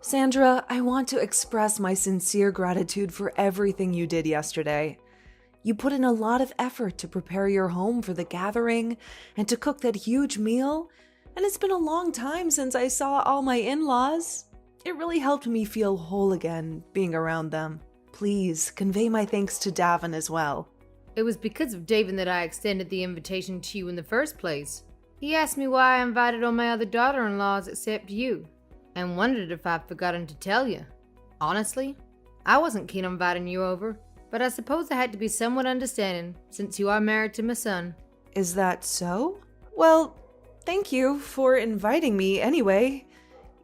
Sandra, I want to express my sincere gratitude for everything you did yesterday. You put in a lot of effort to prepare your home for the gathering and to cook that huge meal, and it's been a long time since I saw all my in-laws. It really helped me feel whole again, being around them. Please convey my thanks to Davin as well. It was because of Davin that I extended the invitation to you in the first place. He asked me why I invited all my other daughter-in-laws except you, and wondered if I'd forgotten to tell you. Honestly, I wasn't keen on inviting you over, but I suppose I had to be somewhat understanding since you are married to my son. Is that so? Well, thank you for inviting me anyway,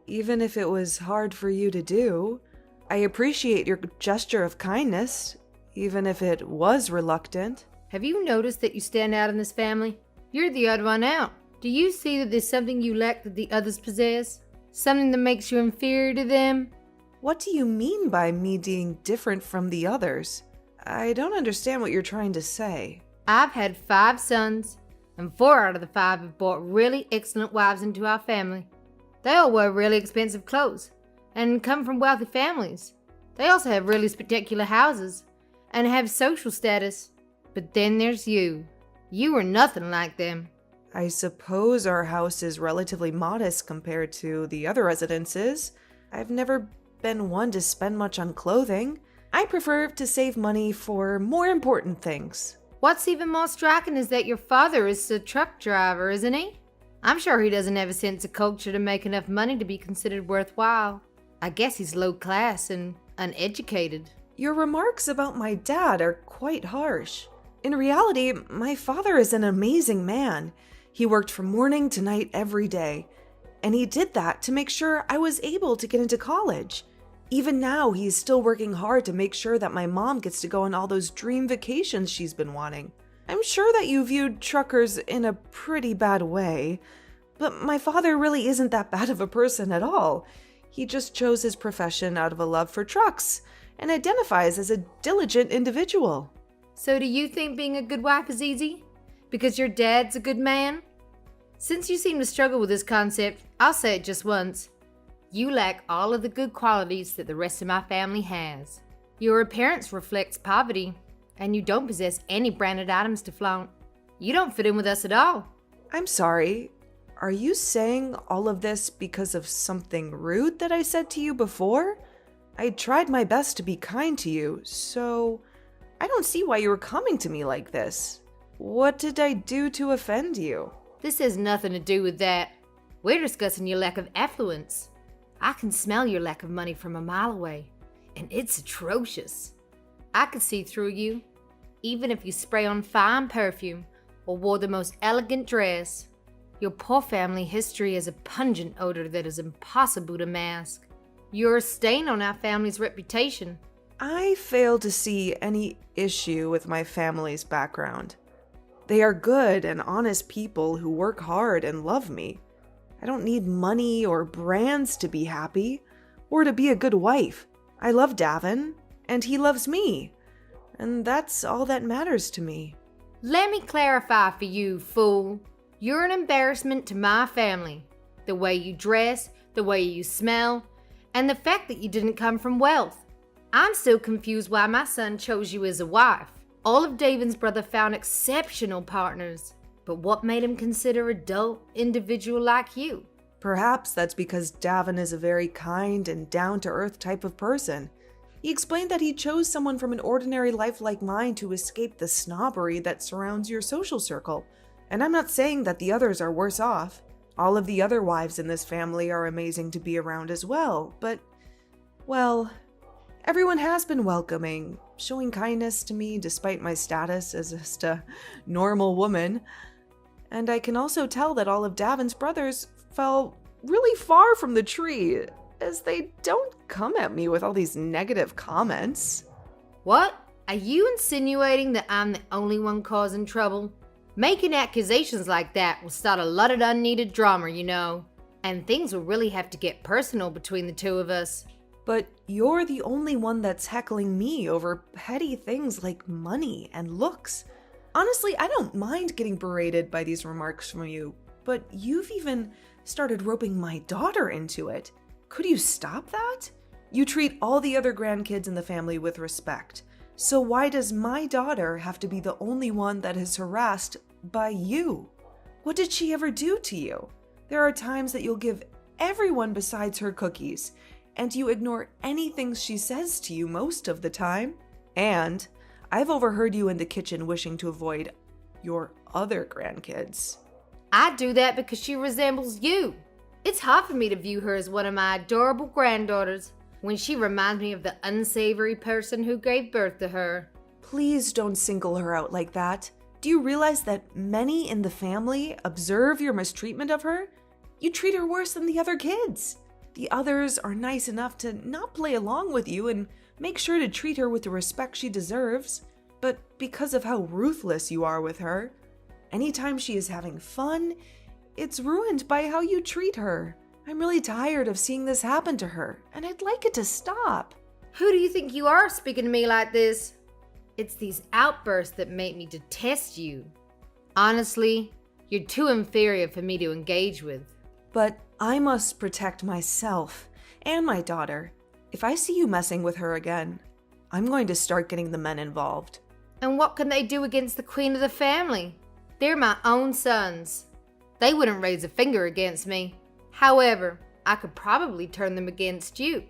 even if it was hard for you to do. I appreciate your gesture of kindness, even if it was reluctant. Have you noticed that you stand out in this family? You're the odd one out. Do you see that there's something you lack that the others possess? Something that makes you inferior to them? What do you mean by me being different from the others? I don't understand what you're trying to say. I've had 5 sons, and 4 out of the 5 have brought really excellent wives into our family. They all wear really expensive clothes, and come from wealthy families. They also have really spectacular houses, and have social status. But then there's you. You are nothing like them. I suppose our house is relatively modest compared to the other residences. I've never been one to spend much on clothing. I prefer to save money for more important things. What's even more striking is that your father is a truck driver, isn't he? I'm sure he doesn't have a sense of culture to make enough money to be considered worthwhile. I guess he's low class and uneducated. Your remarks about my dad are quite harsh. In reality, my father is an amazing man. He worked from morning to night every day, and he did that to make sure I was able to get into college. Even now, he's still working hard to make sure that my mom gets to go on all those dream vacations she's been wanting. I'm sure that you viewed truckers in a pretty bad way, but my father really isn't that bad of a person at all. He just chose his profession out of a love for trucks and identifies as a diligent individual. So do you think being a good wife is easy? Because your dad's a good man? Since you seem to struggle with this concept, I'll say it just once. You lack all of the good qualities that the rest of my family has. Your appearance reflects poverty, and you don't possess any branded items to flaunt. You don't fit in with us at all. I'm sorry. Are you saying all of this because of something rude that I said to you before? I tried my best to be kind to you, so I don't see why you were coming to me like this. What did I do to offend you? This has nothing to do with that. We're discussing your lack of affluence. I can smell your lack of money from a mile away, and it's atrocious. I could see through you, even if you spray on fine perfume or wore the most elegant dress. Your poor family history has a pungent odor that is impossible to mask. You're a stain on our family's reputation. I fail to see any issue with my family's background. They are good and honest people who work hard and love me. I don't need money or brands to be happy or to be a good wife. I love Davin, and he loves me, and that's all that matters to me. Let me clarify for you, fool. You're an embarrassment to my family. The way you dress, the way you smell, and the fact that you didn't come from wealth. I'm still confused why my son chose you as a wife. All of Davin's brother found exceptional partners, but what made him consider a dull individual like you? Perhaps that's because Davin is a very kind and down-to-earth type of person. He explained that he chose someone from an ordinary life like mine to escape the snobbery that surrounds your social circle. And I'm not saying that the others are worse off. All of the other wives in this family are amazing to be around as well, but, well, everyone has been welcoming, showing kindness to me despite my status as just a normal woman. And I can also tell that all of Davin's brothers fell really far from the tree, as they don't come at me with all these negative comments. What? Are you insinuating that I'm the only one causing trouble? Making accusations like that will start a lot of unneeded drama, you know. And things will really have to get personal between the two of us. But you're the only one that's heckling me over petty things like money and looks. Honestly, I don't mind getting berated by these remarks from you, but you've even started roping my daughter into it. Could you stop that? You treat all the other grandkids in the family with respect. So why does my daughter have to be the only one that is harassed by you? What did she ever do to you? There are times that you'll give everyone besides her cookies, and you ignore anything she says to you most of the time. And I've overheard you in the kitchen wishing to avoid your other grandkids. I do that because she resembles you. It's hard for me to view her as one of my adorable granddaughters when she reminds me of the unsavory person who gave birth to her. Please don't single her out like that. Do you realize that many in the family observe your mistreatment of her? You treat her worse than the other kids. The others are nice enough to not play along with you and make sure to treat her with the respect she deserves. But because of how ruthless you are with her, anytime she is having fun, it's ruined by how you treat her. I'm really tired of seeing this happen to her, and I'd like it to stop. Who do you think you are speaking to me like this? It's these outbursts that make me detest you. Honestly, you're too inferior for me to engage with. But I must protect myself and my daughter. If I see you messing with her again, I'm going to start getting the men involved. And what can they do against the queen of the family? They're my own sons. They wouldn't raise a finger against me. However, I could probably turn them against you.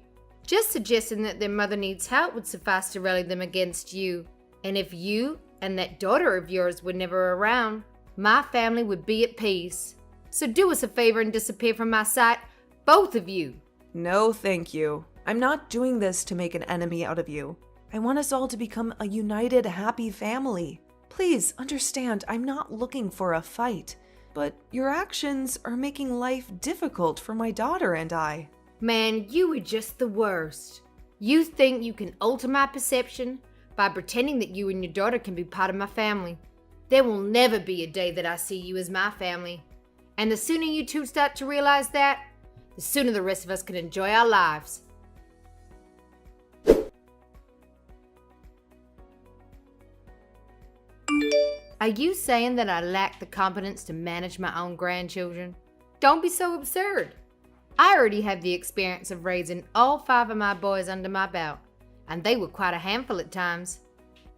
Just suggesting that their mother needs help would suffice to rally them against you. And if you and that daughter of yours were never around, my family would be at peace. So do us a favor and disappear from my sight, both of you. No, thank you. I'm not doing this to make an enemy out of you. I want us all to become a united, happy family. Please understand, I'm not looking for a fight. But your actions are making life difficult for my daughter and I. Man, you are just the worst. You think you can alter my perception by pretending that you and your daughter can be part of my family. There will never be a day that I see you as my family. And the sooner you two start to realize that, the sooner the rest of us can enjoy our lives. Are you saying that I lack the competence to manage my own grandchildren? Don't be so absurd. I already have the experience of raising all 5 of my boys under my belt, and they were quite a handful at times.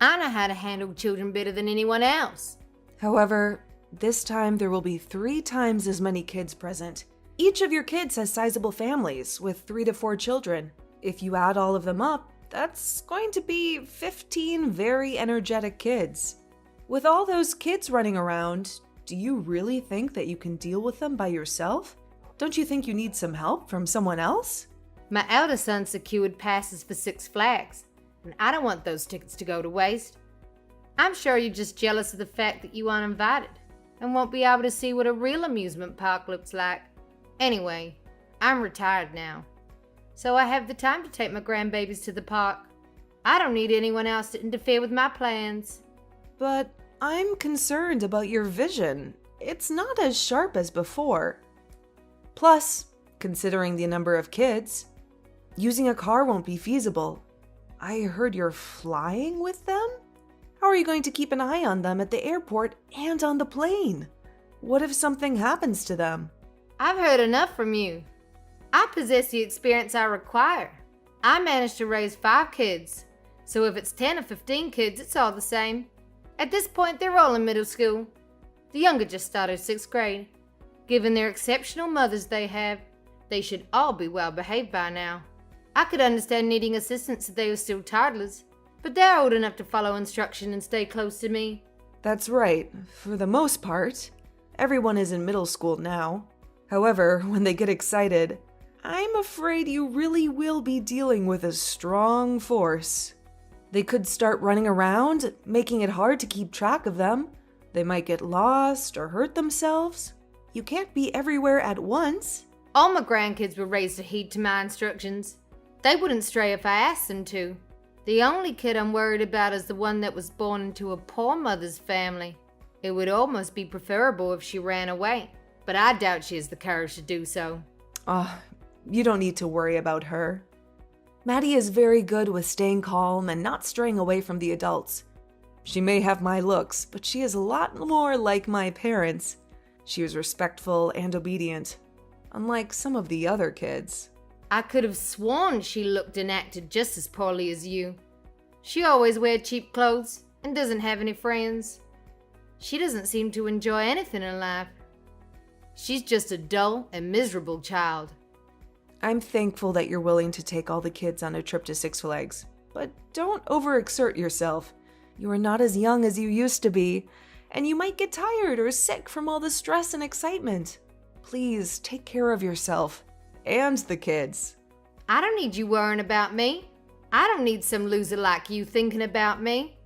I know how to handle children better than anyone else. However, this time there will be 3 times as many kids present. Each of your kids has sizable families with 3 to 4 children. If you add all of them up, that's going to be 15 very energetic kids. With all those kids running around, do you really think that you can deal with them by yourself? Don't you think you need some help from someone else? My eldest son secured passes for 6 Flags, and I don't want those tickets to go to waste. I'm sure you're just jealous of the fact that you aren't invited and won't be able to see what a real amusement park looks like. Anyway, I'm retired now, so I have the time to take my grandbabies to the park. I don't need anyone else to interfere with my plans. But I'm concerned about your vision. It's not as sharp as before. Plus, considering the number of kids, using a car won't be feasible. I heard you're flying with them? How are you going to keep an eye on them at the airport and on the plane? What if something happens to them? I've heard enough from you. I possess the experience I require. I managed to raise 5 kids, so if it's 10 or 15 kids, it's all the same. At this point, they're all in middle school. The younger just started 6th grade. Given their exceptional mothers they have, they should all be well behaved by now. I could understand needing assistance if they were still toddlers, but they're old enough to follow instruction and stay close to me. That's right, for the most part. Everyone is in middle school now. However, when they get excited, I'm afraid you really will be dealing with a strong force. They could start running around, making it hard to keep track of them. They might get lost or hurt themselves. You can't be everywhere at once. All my grandkids were raised to heed to my instructions. They wouldn't stray if I asked them to. The only kid I'm worried about is the one that was born into a poor mother's family. It would almost be preferable if she ran away, but I doubt she has the courage to do so. You don't need to worry about her. Maddie is very good with staying calm and not straying away from the adults. She may have my looks, but she is a lot more like my parents. She is respectful and obedient, unlike some of the other kids. I could have sworn she looked and acted just as poorly as you. She always wears cheap clothes and doesn't have any friends. She doesn't seem to enjoy anything in life. She's just a dull and miserable child. I'm thankful that you're willing to take all the kids on a trip to Six Flags, but don't overexert yourself. You are not as young as you used to be, and you might get tired or sick from all the stress and excitement. Please take care of yourself and the kids. I don't need you worrying about me. I don't need some loser like you thinking about me.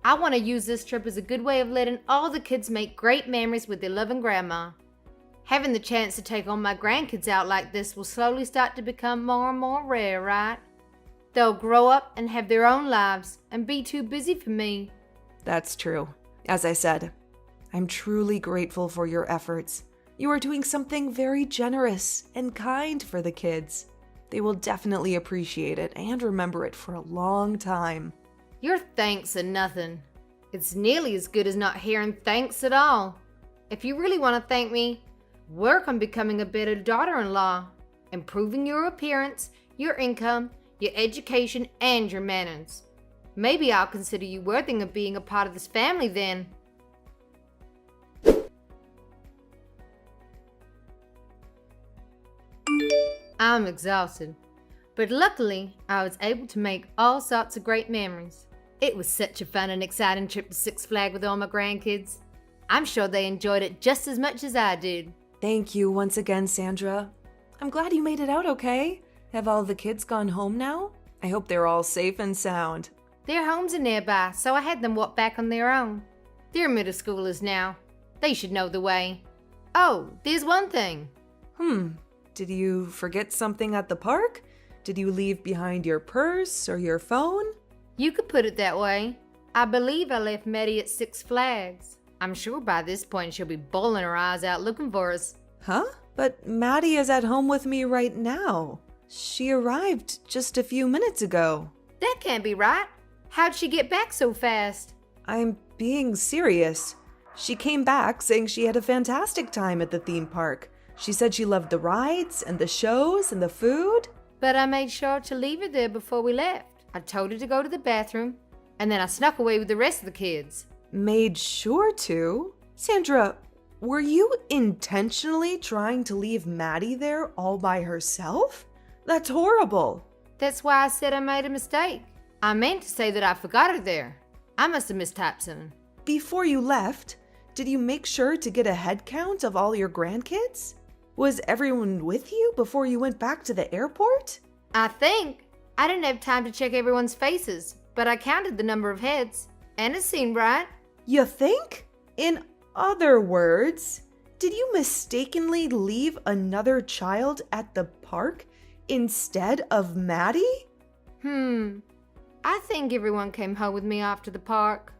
I want to use this trip as a good way of letting all the kids make great memories with their loving grandma. Having the chance to take all my grandkids out like this will slowly start to become more and more rare, right? They'll grow up and have their own lives and be too busy for me. That's true. As I said, I'm truly grateful for your efforts. You are doing something very generous and kind for the kids. They will definitely appreciate it and remember it for a long time. Your thanks are nothing. It's nearly as good as not hearing thanks at all. If you really want to thank me, work on becoming a better daughter-in-law, improving your appearance, your income, your education, and your manners. Maybe I'll consider you worthy of being a part of this family then. I'm exhausted, but luckily I was able to make all sorts of great memories. It was such a fun and exciting trip to Six Flags with all my grandkids. I'm sure they enjoyed it just as much as I did. Thank you once again, Sandra. I'm glad you made it out okay. Have all the kids gone home now? I hope they're all safe and sound. Their homes are nearby, so I had them walk back on their own. They're middle schoolers now. They should know the way. Oh, there's one thing. Did you forget something at the park? Did you leave behind your purse or your phone? You could put it that way. I believe I left Maddie at Six Flags. I'm sure by this point she'll be bawling her eyes out looking for us. Huh? But Maddie is at home with me right now. She arrived just a few minutes ago. That can't be right. How'd she get back so fast? I'm being serious. She came back saying she had a fantastic time at the theme park. She said she loved the rides and the shows and the food. But I made sure to leave her there before we left. I told her to go to the bathroom, and then I snuck away with the rest of the kids. Made sure to? Sandra, were you intentionally trying to leave Maddie there all by herself? That's horrible. That's why I said I made a mistake. I meant to say that I forgot her there. I must have mistyped something. Before you left, did you make sure to get a head count of all your grandkids? Was everyone with you before you went back to the airport? I think. I didn't have time to check everyone's faces, but I counted the number of heads, and it seemed right. You think? In other words, did you mistakenly leave another child at the park instead of Maddie? I think everyone came home with me after the park.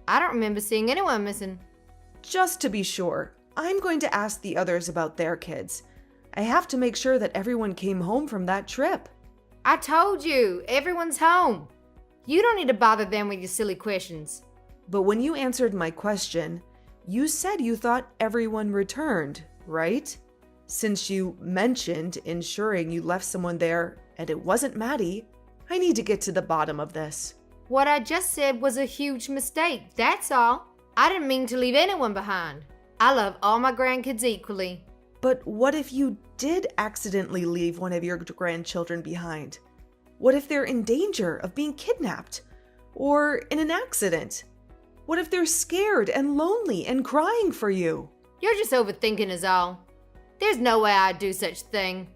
I don't remember seeing anyone missing. Just to be sure, I'm going to ask the others about their kids. I have to make sure that everyone came home from that trip. I told you, everyone's home. You don't need to bother them with your silly questions. But when you answered my question, you said you thought everyone returned, right? Since you mentioned ensuring you left someone there and it wasn't Maddie, I need to get to the bottom of this. What I just said was a huge mistake, that's all. I didn't mean to leave anyone behind. I love all my grandkids equally. But what if you did accidentally leave one of your grandchildren behind? What if they're in danger of being kidnapped? Or in an accident? What if they're scared and lonely and crying for you? You're just overthinking is all. There's no way I'd do such a thing.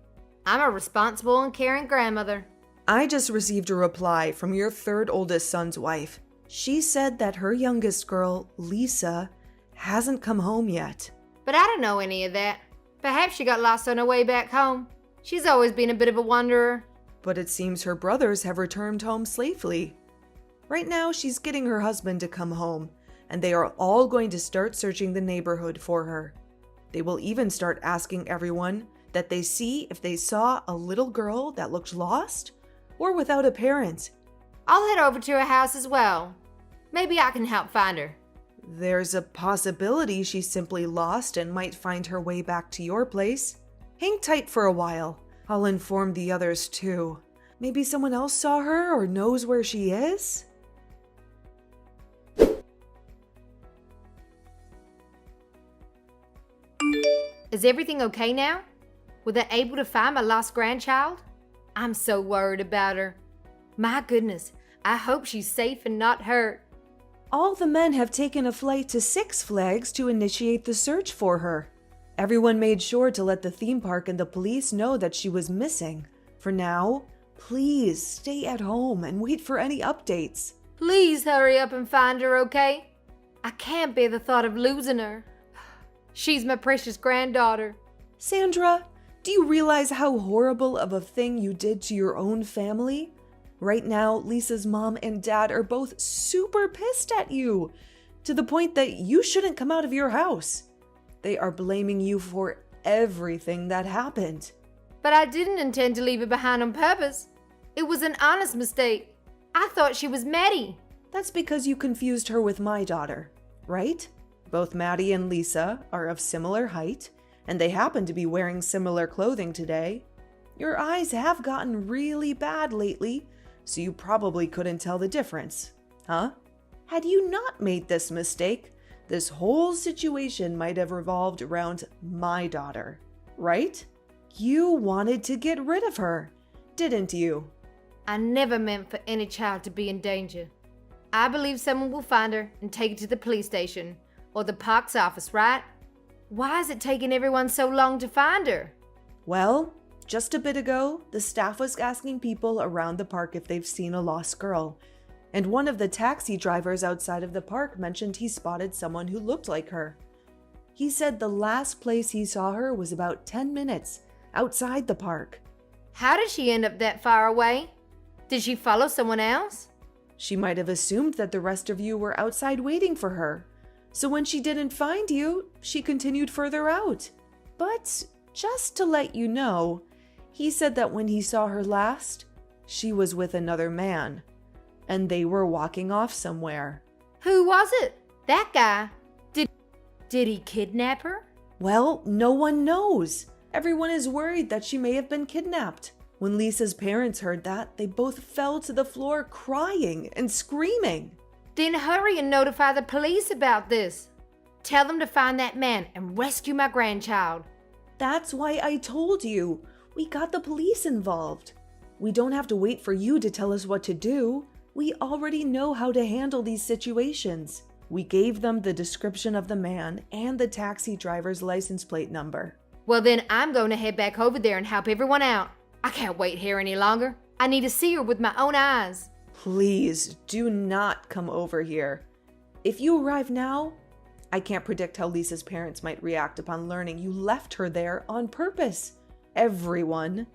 I'm a responsible and caring grandmother. I just received a reply from your third oldest son's wife. She said that her youngest girl, Lisa, hasn't come home yet. But I don't know any of that. Perhaps she got lost on her way back home. She's always been a bit of a wanderer. But it seems her brothers have returned home safely. Right now, she's getting her husband to come home, and they are all going to start searching the neighborhood for her. They will even start asking everyone that they see if they saw a little girl that looked lost or without a parent. I'll head over to her house as well. Maybe I can help find her. There's a possibility she's simply lost and might find her way back to your place. Hang tight for a while. I'll inform the others too. Maybe someone else saw her or knows where she is? Is everything okay now? Were they able to find my lost grandchild? I'm so worried about her. My goodness, I hope she's safe and not hurt. All the men have taken a flight to Six Flags to initiate the search for her. Everyone made sure to let the theme park and the police know that she was missing. For now, please stay at home and wait for any updates. Please hurry up and find her, okay? I can't bear the thought of losing her. She's my precious granddaughter. Sandra, do you realize how horrible of a thing you did to your own family? Right now, Lisa's mom and dad are both super pissed at you, to the point that you shouldn't come out of your house. They are blaming you for everything that happened. But I didn't intend to leave her behind on purpose. It was an honest mistake. I thought she was Maddie. That's because you confused her with my daughter, right? Both Maddie and Lisa are of similar height, and they happen to be wearing similar clothing today. Your eyes have gotten really bad lately, so you probably couldn't tell the difference, huh? Had you not made this mistake, this whole situation might have revolved around my daughter, right? You wanted to get rid of her, didn't you? I never meant for any child to be in danger. I believe someone will find her and take her to the police station or the park's office, right? Why is it taking everyone so long to find her? Well, just a bit ago, the staff was asking people around the park if they've seen a lost girl, and one of the taxi drivers outside of the park mentioned he spotted someone who looked like her. He said the last place he saw her was about 10 minutes outside the park. How did she end up that far away? Did she follow someone else? She might have assumed that the rest of you were outside waiting for her. So when she didn't find you, she continued further out. But just to let you know, he said that when he saw her last, she was with another man, and they were walking off somewhere. Who was it? That guy? Did he kidnap her? Well, no one knows. Everyone is worried that she may have been kidnapped. When Lisa's parents heard that, they both fell to the floor crying and screaming. Then hurry and notify the police about this. Tell them to find that man and rescue my grandchild. That's why I told you. We got the police involved. We don't have to wait for you to tell us what to do. We already know how to handle these situations. We gave them the description of the man and the taxi driver's license plate number. Well, then I'm going to head back over there and help everyone out. I can't wait here any longer. I need to see her with my own eyes. Please do not come over here. If you arrive now, I can't predict how Lisa's parents might react upon learning you left her there on purpose. Everyone,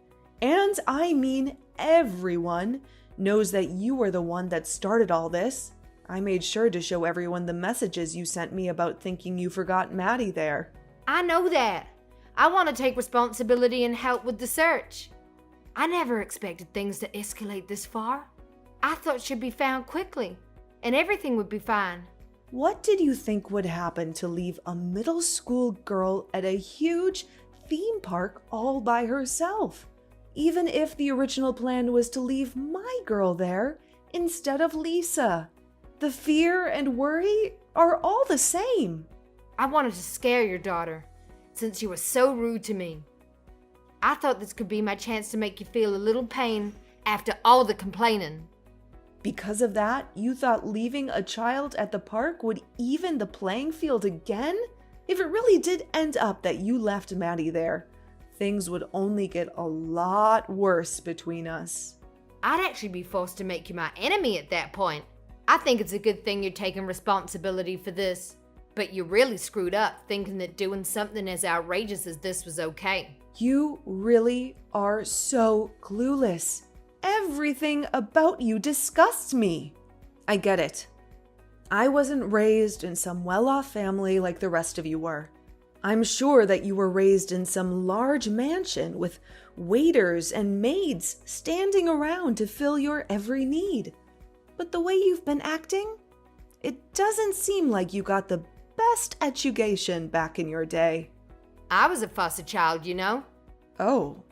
and I mean everyone, knows that you were the one that started all this. I made sure to show everyone the messages you sent me about thinking you forgot Maddie there. I know that. I want to take responsibility and help with the search. I never expected things to escalate this far. I thought she'd be found quickly, and everything would be fine. What did you think would happen to leave a middle school girl at a huge theme park all by herself? Even if the original plan was to leave my girl there instead of Lisa. The fear and worry are all the same. I wanted to scare your daughter, since you were so rude to me. I thought this could be my chance to make you feel a little pain after all the complaining. Because of that, you thought leaving a child at the park would even the playing field again? If it really did end up that you left Maddie there, things would only get a lot worse between us. I'd actually be forced to make you my enemy at that point. I think it's a good thing you're taking responsibility for this. But you really screwed up thinking that doing something as outrageous as this was okay. You really are so clueless. Everything about you disgusts me. I get it. I wasn't raised in some well-off family like the rest of you were. I'm sure that you were raised in some large mansion with waiters and maids standing around to fill your every need. But the way you've been acting, it doesn't seem like you got the best education back in your day. I was a foster child, you know. Oh,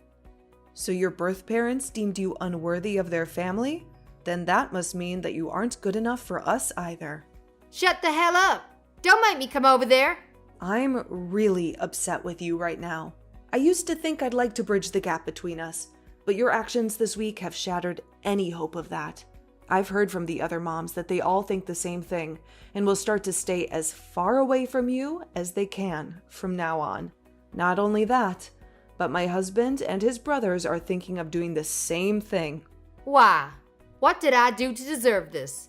So your birth parents deemed you unworthy of their family? Then that must mean that you aren't good enough for us either. Shut the hell up! Don't make me come over there! I'm really upset with you right now. I used to think I'd like to bridge the gap between us, but your actions this week have shattered any hope of that. I've heard from the other moms that they all think the same thing and will start to stay as far away from you as they can from now on. Not only that, but my husband and his brothers are thinking of doing the same thing. Why? What did I do to deserve this?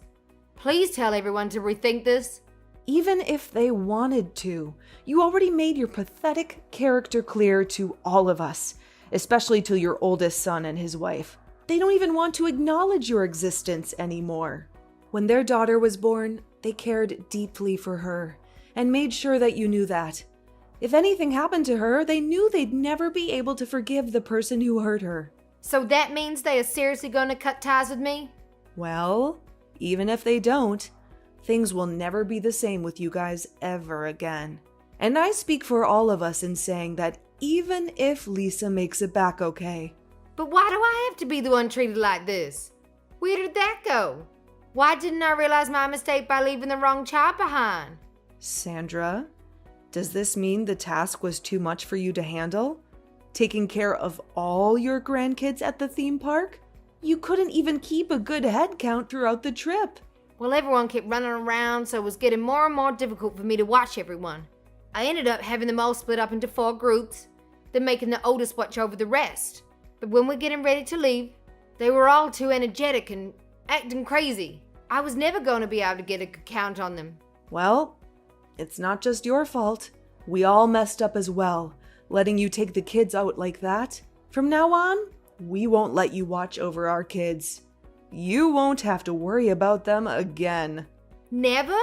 Please tell everyone to rethink this. Even if they wanted to, you already made your pathetic character clear to all of us, especially to your oldest son and his wife. They don't even want to acknowledge your existence anymore. When their daughter was born, they cared deeply for her and made sure that you knew that. If anything happened to her, they knew they'd never be able to forgive the person who hurt her. So that means they are seriously going to cut ties with me? Well, even if they don't, things will never be the same with you guys ever again. And I speak for all of us in saying that even if Lisa makes it back okay. But why do I have to be the one treated like this? Where did that go? Why didn't I realize my mistake by leaving the wrong child behind? Sandra, does this mean the task was too much for you to handle? Taking care of all your grandkids at the theme park? You couldn't even keep a good head count throughout the trip. Well, everyone kept running around, so it was getting more and more difficult for me to watch everyone. I ended up having them all split up into 4 groups, then making the oldest watch over the rest. But when we're getting ready to leave, they were all too energetic and acting crazy. I was never going to be able to get a good count on them. Well, it's not just your fault. We all messed up as well, letting you take the kids out like that. From now on, we won't let you watch over our kids. You won't have to worry about them again. Never?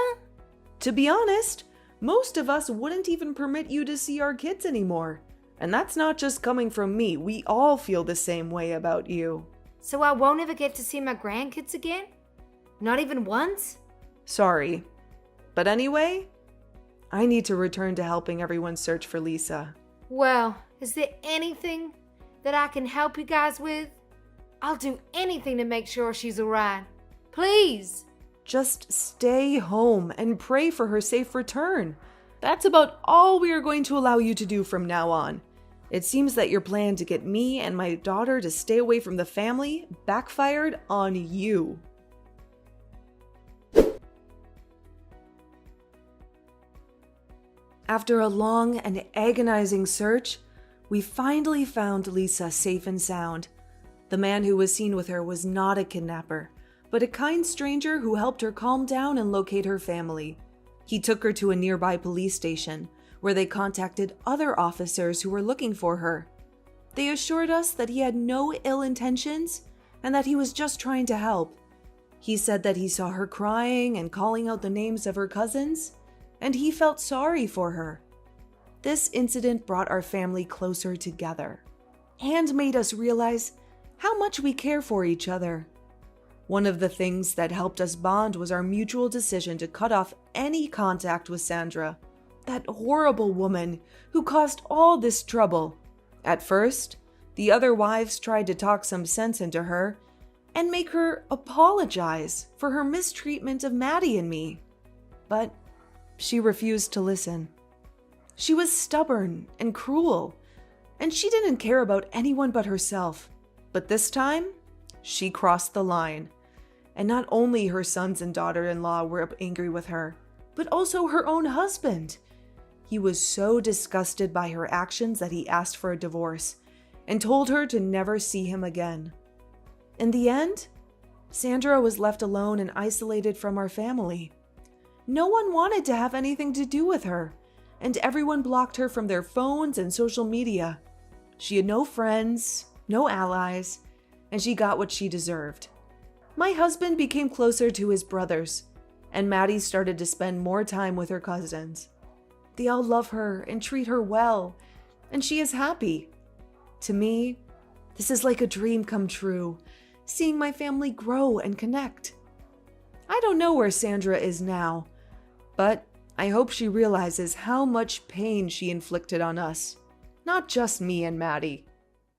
To be honest, most of us wouldn't even permit you to see our kids anymore. And that's not just coming from me. We all feel the same way about you. So I won't ever get to see my grandkids again? Not even once? Sorry. But anyway, I need to return to helping everyone search for Lisa. Well, is there anything that I can help you guys with? I'll do anything to make sure she's alright. Please! Just stay home and pray for her safe return. That's about all we are going to allow you to do from now on. It seems that your plan to get me and my daughter to stay away from the family backfired on you. After a long and agonizing search, we finally found Lisa safe and sound. The man who was seen with her was not a kidnapper, but a kind stranger who helped her calm down and locate her family. He took her to a nearby police station, where they contacted other officers who were looking for her. They assured us that he had no ill intentions and that he was just trying to help. He said that he saw her crying and calling out the names of her cousins, and he felt sorry for her. This incident brought our family closer together and made us realize how much we care for each other. One of the things that helped us bond was our mutual decision to cut off any contact with Sandra, that horrible woman who caused all this trouble. At first, the other wives tried to talk some sense into her and make her apologize for her mistreatment of Maddie and me. But she refused to listen. She was stubborn and cruel, and she didn't care about anyone but herself. But this time, she crossed the line. And not only her sons and daughter-in-law were angry with her, but also her own husband. He was so disgusted by her actions that he asked for a divorce and told her to never see him again. In the end, Sandra was left alone and isolated from our family. No one wanted to have anything to do with her, and everyone blocked her from their phones and social media. She had no friends, no allies, and she got what she deserved. My husband became closer to his brothers, and Maddie started to spend more time with her cousins. They all love her and treat her well, and she is happy. To me, this is like a dream come true, seeing my family grow and connect. I don't know where Sandra is now, but I hope she realizes how much pain she inflicted on us, not just me and Maddie.